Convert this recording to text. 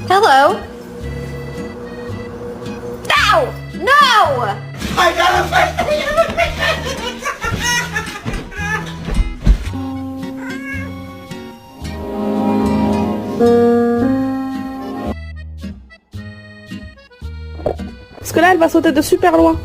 Hello. No! No! I gotta fight. Parce que là, elle va sauter de super loin.